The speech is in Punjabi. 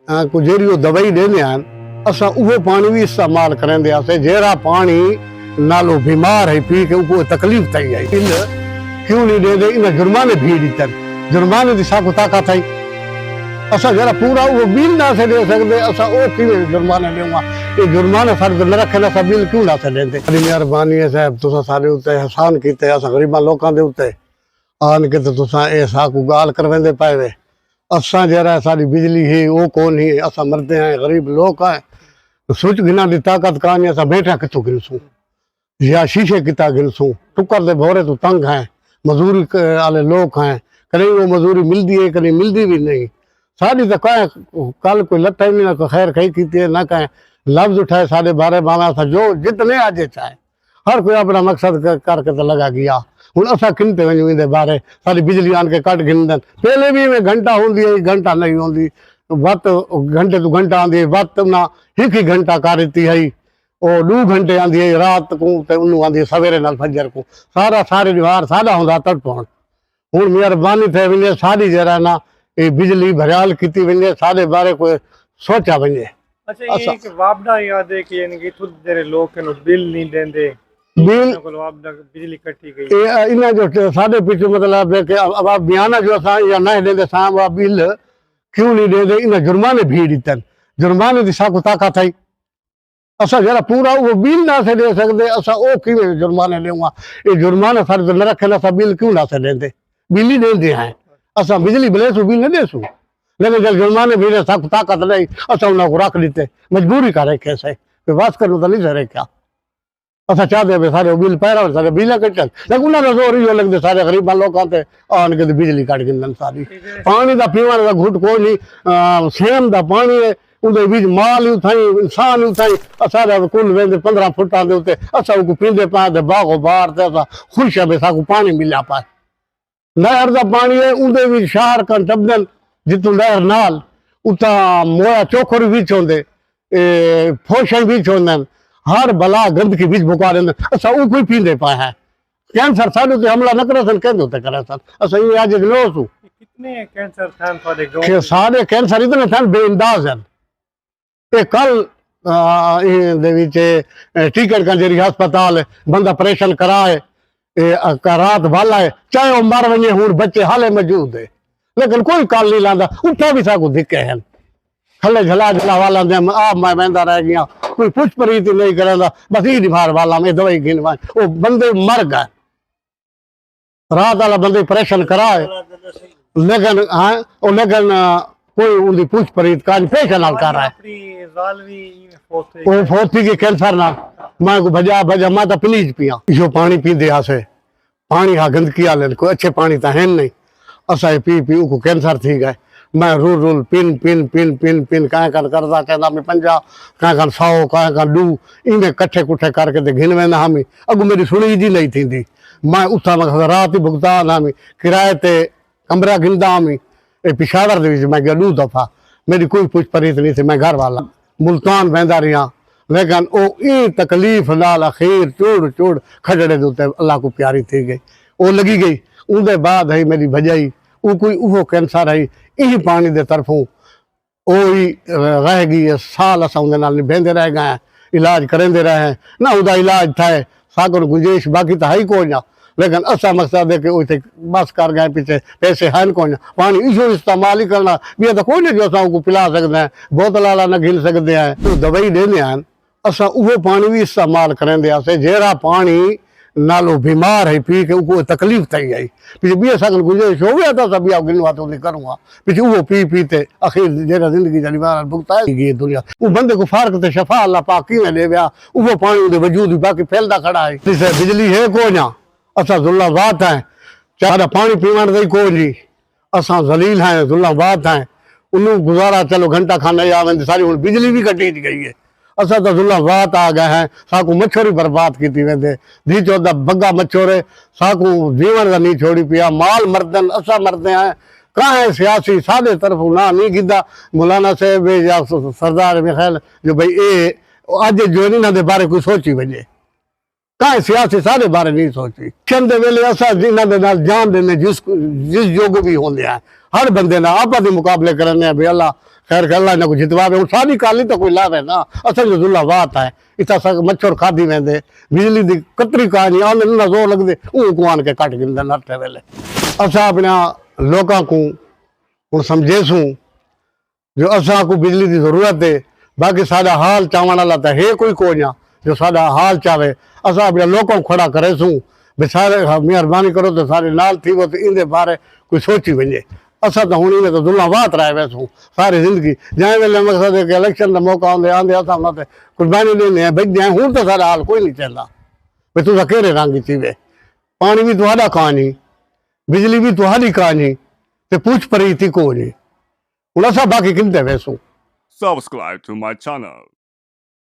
کو جیڑی وہ دوائی دیندے ہیں اساں وہ پانی بھی استعمال کرندے ہیں جیڑا پانی نالو بیمار ہے پی کے کو تکلیف تھی ہے کیوں نہیں دے دے انہیں جرمانے بھی دیتن جرمانے دی ساکو طاقت ہے اساں جڑا پورا وہ بل نہ سے دے سکتے اساں او کیویں جرمانے دیوں گا یہ جرمانے فرض نہ رکھنا اساں بل کیوں نہ سے دیندے بڑی مہربانی ہے صاحب تساں سارے اوتے احسان کیتے اساں غریباں لوکاں دے اوتے آن کے تے تساں اے ساکو گال کروندے پئے وے اساں جڑا ساری بجلی ہے او کون ہے اساں مردے ہیں غریب لوگ ہیں سوچ گنا دی طاقت کہانی اساں بیٹھا کتوں گنسوں یا شیشے کتا گنسوں ٹکر دے بھورے تو تنگ ہیں مزوری والے لوگ ہیں کہیں وہ مزوری ملدی ہے کہیں ملدی بھی نہیں ساری تو کہیں کل کوئی لٹا ہی نہیں نہ خیر کہیں کیتی ہے نہ کہیں لفظ اٹھائے سارے بارے باما تھا جو جتنے آجے چاہے ہر کوئی اپنا مقصد کر کے تو لگا گیا ہوں اساں کھنتے ونجوں دے بارے ساری بجلی آن کے کٹ گھندن پہلے بھی میں گھنٹہ ہوندی ہے گھنٹہ نہیں ہوندی وقت گھنٹے تو گھنٹہ آندی ہے وقت نہ ایک ہی گھنٹہ کارتی ہے اور 2 گھنٹے آندی ہے رات کو تے انہوں آندی ہے سویرے نال فجر کو سارے دیوار سادہ ہوندا تڑپون ہوں مہربانی تھے ونجے ساری جرا نا بجلی بھریال کیتی ونجے سارے بارے کوئی سوچا ونجے اچھا یہ ایک وابڈا یاد ہے کہ یعنی کہ خود دے لوگ کے بل نہیں دیندے بل بجلی کٹی گئی انہاں جو سارے پیچھے مطلب ہے کہ اب بیانہ جو اساں یا نہ دے ساں وا بل کیوں نہیں دے دے انہاں جرمانے بھی دیتن جرمانے دی ساکو طاقت ہے اساں جڑا پورا وہ بل نہ سے دے سکتے اساں او کیویں جرمانے دیوں گا یہ جرمانے فرض نہ رکھنا اساں بل کیوں نہ سے دیندے بل ہی دیندے ہیں اساں بجلی بلے سو بل نہ دے سو لیکن جب جرمانے بھی نے سب طاقت نہیں اساں انہاں کو رکھ دیتے مجبوری کا رکھے سے بس کرو تو نہیں سے رکھا اساں چاہتے ہیں سارے بل پیرا سارے بل کٹن لیکن انہاں دا زور ہی لگدے سارے غریباں لوکاں تے آن کے بجلی کٹ گندن ساری پانی دا پیوان دا گھٹ کوئی نہیں سیم دا پانی ہے اندر بیچ مال اتھائی انسان اتھائی اساں کل ویندے 15 فٹاں دے اوتے اساں کو پیندے پائے تے باغو بار تے اساں خوش ہے ساکو پانی ملیا پائے نہر دا پانی ہے اندر بھی شہر کن ٹبدن جتوں نہر نال اتھا مویا چوکھر وچ ہوندے پھوشن وچ ہوندن ہر بلا گندگی وچ بکا دیندن اساں او کوئی پیندے پائے ہے کینسر ساڈے تے حملہ نہ کرے سن کہندے تے کرے سن اساں یہ اج لو سو کتنے کینسر تھان تھوڑے گاؤں کہ سارے کینسر اتنے تھن بے انداز ہیں یہ کل ٹیکٹ کنجری ہسپتال بندہ پریشن کرائے رات والا ہے چاہے وہ مر ونجے ہوں بچے حالے موجود ہے لیکن کوئی کال نہیں لاندا اٹھا بھی ساکو دھکے ہیں کھلے جھلا جھلا والا دے آپ میں بہندا رہ گیا کوئی پوچھ پریت نہیں کرندا بس یہ دیوار والا میں دوائی گھنوائیں وہ بندے مر گئے رات والا بندے پریشن کرائے لیکن ہاں لیکن کوئی ان کی پوچھ پریت کاج پیش نال کر رہا ہے وہ فوت تھی کہ کینسر نہ میں کو بھجا میں تو پلیز پیا جو پانی پیندے آسے پانی ہاں گندگی والے کوئی اچھے پانی تو ہے نہیں اسا پی کو کینسر تھی گئے میں رول پن کہیں کردا کہندا میں 50 کہیں 100 کہیں 2 انہیں کٹھے کٹھے کر کے گھن وینا ہمیں اگو میری سنی جی نہیں تھی میں اتھا رات ہی بھگتان ہمیں کرائے تے کمرہ گھندا ہمیں پشاور دے میں گیا 2 دفعہ میری کوئی پوچھ پریت نہیں تھی میں گھر والا ملتان بہندا رہا لیکن او این تکلیف نال اخیر چوڑ کھجڑے دوتے اللہ کو پیاری تھی گئی او لگی گئی ان دے بعد ہے میری بجائی او کوئی اوہ کینسر ہے یہی پانی دے طرفوں اوہی رہ گئی سال اساں اندے نال بہندے رہ گئے ہیں علاج کریندے رہے ہیں نہ ادا علاج تھا ساکن گنجائش باقی تو ہے ہی کوئی نہ لیکن اسا مقصد ہے کہ وہ بس کر گئے پیچھے پیسے ہیں کوئی نہ پانی ایشو استعمال ہی کرنا بھی تو کوئی نہیں جو اساں کو پلا سکتے ہیں بوتل والا نہ گھل سکتے ہیں تو دوائی دینے ہیں اساں وہ پانی بھی استعمال کریندے ہیں جیڑا پانی نالو بیمار ہے پی کے کو تکلیف تھی آئی پیچھے بھی سکن گنجائش ہو گیا تھا سب آپ گنوا تو نہیں کروں گا پیچھے وہ پیتے اخیر جیڑا زندگی جانی بار بھگتائے گئی دنیا وہ بندے کو فارق تے شفا اللہ پاک کی میں لے گیا وہ پانی دے وجود باقی پھیلدا کھڑا ہے جسے بجلی ہے کوئی نہ اساں ذلہ بات ہیں چاہے پانی پیوان دے کوئی نہیں اساں ذلیل ہیں ذلہ بات ہیں انہوں گزارا چلو گھنٹہ کھانا یا ساری ہوں بجلی بھی کٹی گئی ہے اساں تو ذلہ بات آ گئے ہیں ساکو مچھوری برباد کیتی ویندے دھی چودہ بگا مچھورے ساکو جیون کا نہیں چھوڑی پیا مال مردن اساں مردے ہیں کہاں سیاسی سادے طرف نہ نہیں گدا مولانا صاحب یا سردار میخائیل جو بھئی اے اج جو انہاں دے بارے کوئی سوچی وجے کہیں سیاسی سارے بارے نہیں سوچی چند ویلے ایسا جنہاں دے نال جان دینے جس جوگ بھی ہوندے ہیں ہر بندے نہ آپا دے مقابلے کرنے ہیں بھی اللہ خیر کہ اللہ نے کو جتوا ہوں ساری کالی تو کوئی لاوے نا اصل جو ذلہ بات ہے اتنا سا مچھر کھادی ویندے بجلی دی کتری کہانی آنے نہ زور لگ دے اون کو آن کے کٹ گندے نرتے ویلے اسا اپنا لوکاں کو ہن سمجھے سوں جو اسا کو بجلی دی ضرورت ہے باقی سارا حال چاون والا تے ہے کوئی کوئی جو سارا حال چاہے اسا اپنے لوکاں کھڑا کرے سوں بے سارے مہربانی کرو تو سارے نال تھی وہ تو اندے بارے کوئی سوچی ونجے اسا تو ہونی میں تو دلہ وات رہے ویسوں ساری زندگی جائیں ویلے مقصد ہے کہ الیکشن کا موقع آندے آندے اسا انہاں تے قربانی دینے ہیں بچ جائیں ہوں تو سارا حال کوئی نہیں چاہتا بھئی تو کہڑے رنگ تھی وے پانی بھی تہاڈا کہانی بجلی بھی تہاڈی کہانی تے پوچھ پری تھی کوئی نہیں ہن اسا باقی کمتے ویسوں Subscribe to my channel.